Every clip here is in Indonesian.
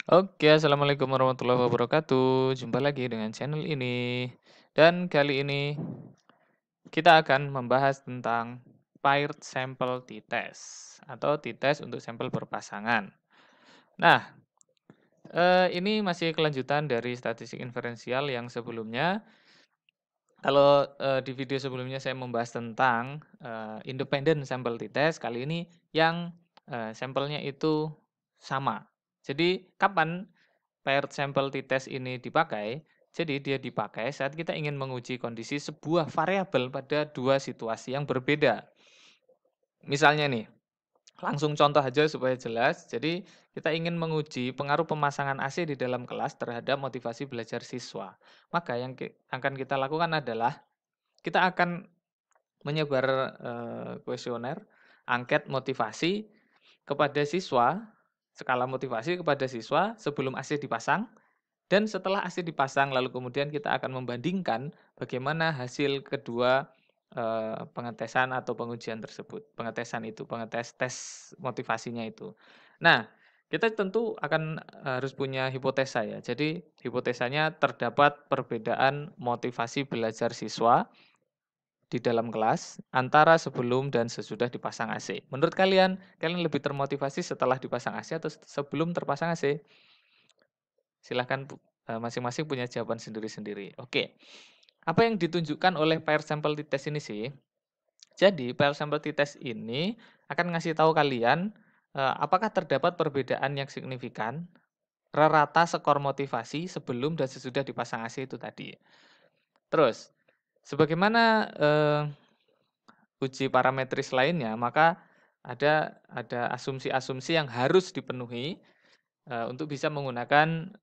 Oke, assalamualaikum warahmatullahi wabarakatuh. Jumpa lagi dengan channel ini, dan kali ini kita akan membahas tentang paired sample t-test atau t-test untuk sampel berpasangan. Nah, ini masih kelanjutan dari statistik inferensial yang sebelumnya. Kalau di video sebelumnya saya membahas tentang independent sample t-test, kali ini yang sampelnya itu sama. Jadi, kapan paired sample t-test ini dipakai? Jadi dia dipakai saat kita ingin menguji kondisi sebuah variabel pada dua situasi yang berbeda. Misalnya nih, langsung contoh aja supaya jelas. Jadi kita ingin menguji pengaruh pemasangan AC di dalam kelas terhadap motivasi belajar siswa. Maka yang akan kita lakukan adalah kita akan menyebar kuesioner, angket motivasi kepada siswa, skala motivasi kepada siswa sebelum AC dipasang. Dan setelah AC dipasang, lalu kemudian kita akan membandingkan bagaimana hasil kedua pengetesan atau pengujian tersebut. Pengetesan itu, tes motivasinya itu. Nah, kita tentu akan harus punya hipotesa ya. Jadi hipotesanya terdapat perbedaan motivasi belajar siswa di dalam kelas antara sebelum dan sesudah dipasang AC. Menurut kalian, kalian lebih termotivasi setelah dipasang AC atau sebelum terpasang AC? Silahkan masing-masing punya jawaban sendiri-sendiri. Oke. Apa yang ditunjukkan oleh pair sample t-test ini sih? Jadi, pair sample t-test ini akan ngasih tahu kalian apakah terdapat perbedaan yang signifikan rata skor motivasi sebelum dan sesudah dipasang AC itu tadi. Terus, sebagaimana uji parametris lainnya, maka ada asumsi-asumsi yang harus dipenuhi untuk bisa menggunakan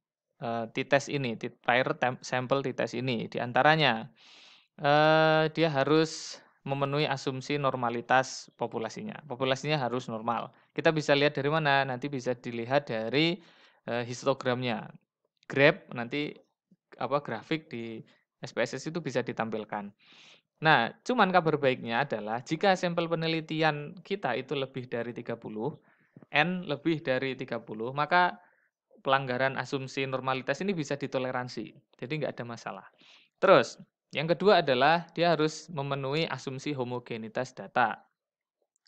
t-test ini, paired sample t-test ini. Di antaranya, dia harus memenuhi asumsi normalitas populasinya. Populasinya harus normal. Kita bisa lihat dari mana? Nanti bisa dilihat dari histogramnya. Graph nanti grafik di SPSS itu bisa ditampilkan. Nah, cuman kabar baiknya adalah jika sampel penelitian kita itu lebih dari 30, N lebih dari 30, maka pelanggaran asumsi normalitas ini bisa ditoleransi. Jadi nggak ada masalah. Terus, yang kedua adalah dia harus memenuhi asumsi homogenitas data.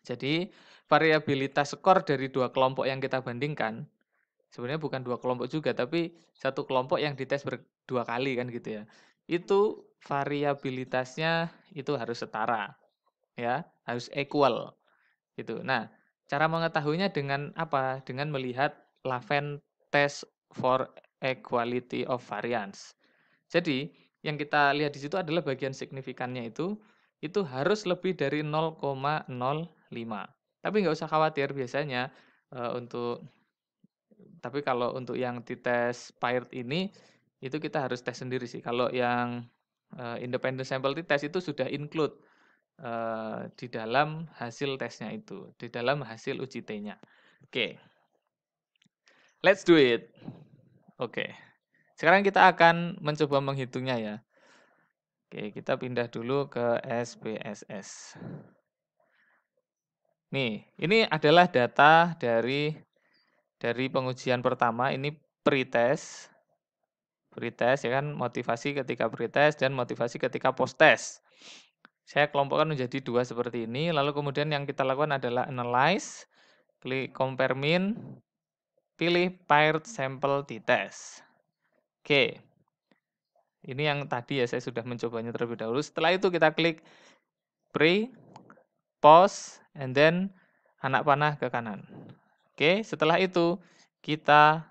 Jadi, variabilitas skor dari dua kelompok yang kita bandingkan, sebenarnya bukan dua kelompok juga, tapi satu kelompok yang dites dua kali kan gitu ya. Itu variabilitasnya itu harus setara, ya, harus equal gitu. Nah, cara mengetahuinya dengan apa? Dengan melihat Laven test for equality of variance. Jadi, yang kita lihat di situ adalah bagian signifikannya itu harus lebih dari 0,05. Tapi nggak usah khawatir, biasanya untuk tapi kalau untuk yang t-test paired ini, itu kita harus tes sendiri sih. Kalau yang independent sample t-test itu sudah include di dalam hasil tesnya itu, di dalam hasil uji T-nya. Oke, let's do it. Oke, sekarang kita akan mencoba menghitungnya ya. Oke, kita pindah dulu ke SPSS. Nih, ini adalah data dari pengujian pertama, ini pretest. Pretest ya kan, motivasi ketika pretest dan motivasi ketika post-test. Saya kelompokkan menjadi dua seperti ini, lalu kemudian yang kita lakukan adalah analyze, klik compare mean, pilih paired sample t-test. Oke, ini yang tadi ya saya sudah mencobanya terlebih dahulu. Setelah itu kita klik pre, pause, and then anak panah ke kanan. Oke, setelah itu kita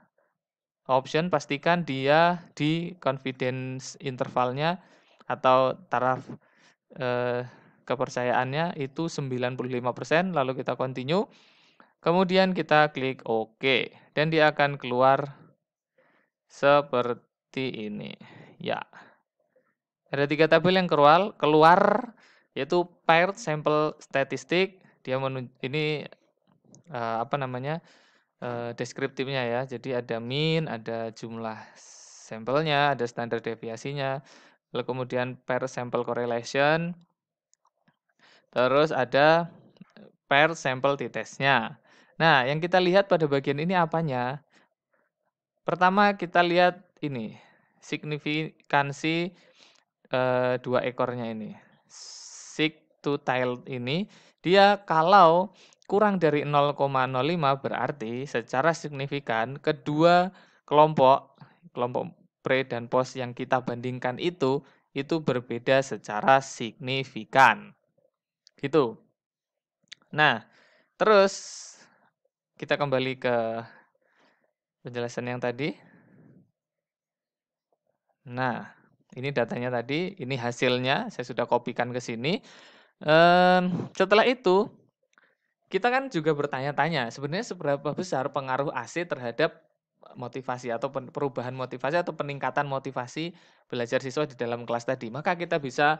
option pastikan dia di confidence intervalnya atau taraf kepercayaannya itu 95%, lalu kita continue. Kemudian kita klik OK, dan dia akan keluar seperti ini. Ya, ada 3 tabel yang keluar yaitu paired sample statistik. Dia ini deskriptifnya ya. Jadi ada mean, ada jumlah sampelnya, ada standar deviasinya, lalu kemudian pair sample correlation, terus ada pair sample t-testnya. Nah, yang kita lihat pada bagian ini apanya? Pertama kita lihat ini, signifikansi, 2 ekornya ini. Stick-to-tailed ini, dia kalau kurang dari 0,05 berarti secara signifikan kedua kelompok, kelompok pre dan post yang kita bandingkan itu berbeda secara signifikan, gitu. Nah, terus kita kembali ke penjelasan yang tadi. Nah, ini datanya tadi, ini hasilnya, saya sudah kopikan ke sini. Setelah itu, kita kan juga bertanya-tanya, sebenarnya seberapa besar pengaruh AC terhadap motivasi atau perubahan motivasi atau peningkatan motivasi belajar siswa di dalam kelas tadi. Maka kita bisa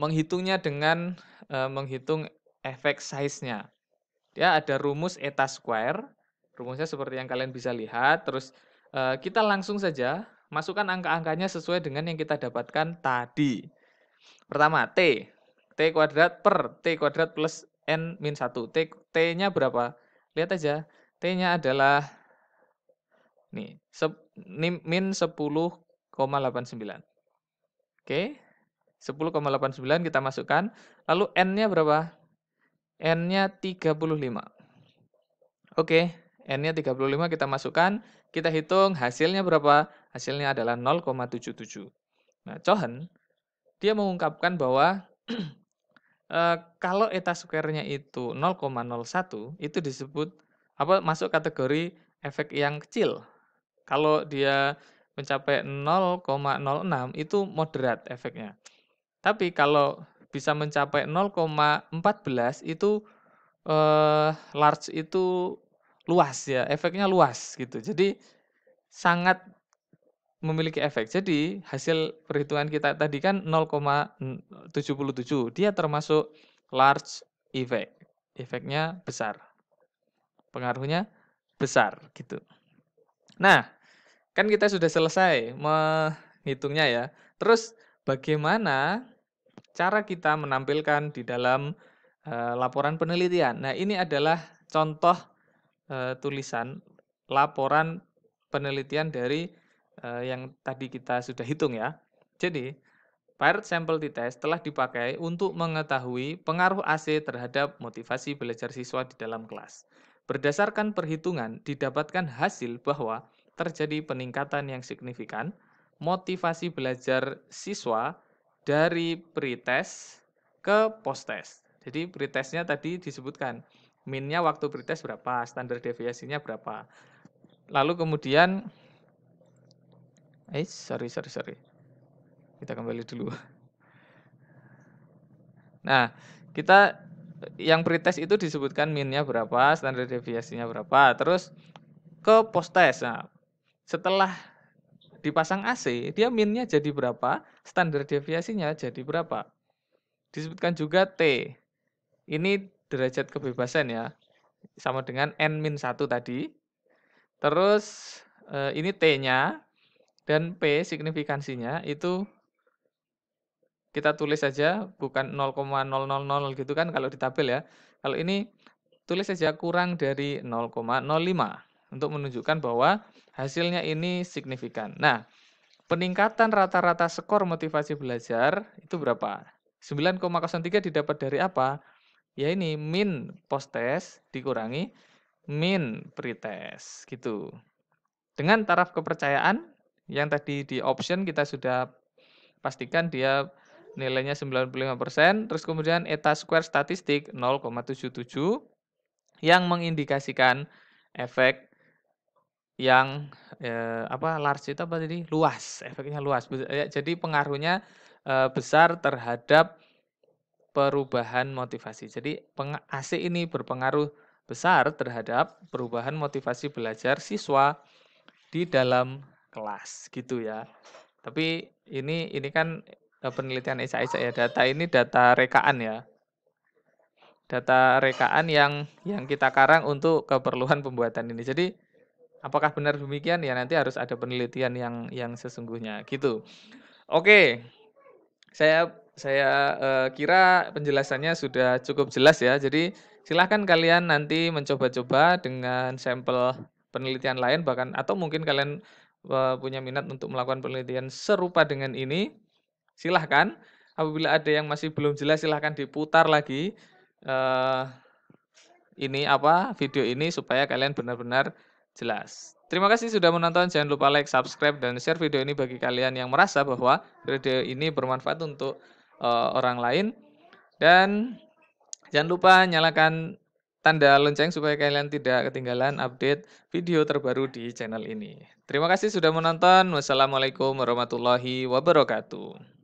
menghitungnya dengan menghitung efek size-nya. Dia ada rumus eta square, rumusnya seperti yang kalian bisa lihat, terus kita langsung saja masukkan angka-angkanya sesuai dengan yang kita dapatkan tadi. Pertama, T kuadrat per T kuadrat plus N min 1. T-nya berapa? Lihat aja, T-nya adalah nih, min 10,89. Oke, 10,89 kita masukkan. Lalu N-nya berapa? N-nya 35. Oke, N-nya 35 kita masukkan. Kita hitung hasilnya berapa? Hasilnya adalah 0,77. Nah, Cohen, dia mengungkapkan bahwa kalau eta square-nya itu 0,01, itu disebut masuk kategori efek yang kecil. Kalau dia mencapai 0,06 itu moderat efeknya. Tapi kalau bisa mencapai 0,14 itu large, itu luas ya, efeknya luas gitu. Jadi sangat memiliki efek. Jadi hasil perhitungan kita tadi kan 0,77. Dia termasuk large effect. Efeknya besar. Pengaruhnya besar gitu. Nah, kan kita sudah selesai menghitungnya ya. Terus bagaimana cara kita menampilkan di dalam laporan penelitian? Nah, ini adalah contoh tulisan laporan penelitian dari yang tadi kita sudah hitung ya. Jadi, paired sample t-test telah dipakai untuk mengetahui pengaruh AC terhadap motivasi belajar siswa di dalam kelas. Berdasarkan perhitungan, didapatkan hasil bahwa terjadi peningkatan yang signifikan motivasi belajar siswa dari pre-test ke post-test. Jadi pre-testnya tadi disebutkan, minnya waktu pretest berapa, standar deviasinya berapa. Lalu kemudian, sorry. Kita kembali dulu. Nah, kita yang pretest itu disebutkan minnya berapa, standar deviasinya berapa. Terus ke post-test. Nah, setelah dipasang AC, dia minnya jadi berapa, standar deviasinya jadi berapa. Disebutkan juga T. Ini derajat kebebasan ya, sama dengan N-1 tadi. Terus ini T-nya, dan P signifikansinya itu kita tulis saja, bukan 0,000 gitu kan kalau di tabel ya. Kalau ini tulis saja kurang dari 0,05 untuk menunjukkan bahwa hasilnya ini signifikan. Nah, peningkatan rata-rata skor motivasi belajar itu berapa? 9,03 didapat dari apa? Ya ini min post-test dikurangi min pre-test gitu. Dengan taraf kepercayaan yang tadi di option kita sudah pastikan dia nilainya 95%, terus kemudian eta square statistik 0,77 yang mengindikasikan efek yang large itu apa tadi? Luas, efeknya luas. Jadi pengaruhnya besar terhadap perubahan motivasi. Jadi AC ini berpengaruh besar terhadap perubahan motivasi belajar siswa di dalam kelas gitu ya. Tapi ini kan penelitian Esa-Esa ya, data ini data rekaan ya. Data rekaan yang kita karang untuk keperluan pembuatan ini. Jadi apakah benar demikian ya, nanti harus ada penelitian yang sesungguhnya gitu. Oke. Saya kira penjelasannya sudah cukup jelas ya. Jadi silahkan kalian nanti mencoba-coba dengan sampel penelitian lain bahkan atau mungkin kalian, punya minat untuk melakukan penelitian serupa dengan ini, silahkan. Apabila ada yang masih belum jelas silahkan diputar lagi, eee, video ini supaya kalian benar-benar jelas. Terima kasih sudah menonton, jangan lupa like, subscribe, dan share video ini bagi kalian yang merasa bahwa video ini bermanfaat untuk, orang lain. Dan jangan lupa nyalakan tanda lonceng supaya kalian tidak ketinggalan update video terbaru di channel ini. Terima kasih sudah menonton. Wassalamualaikum warahmatullahi wabarakatuh.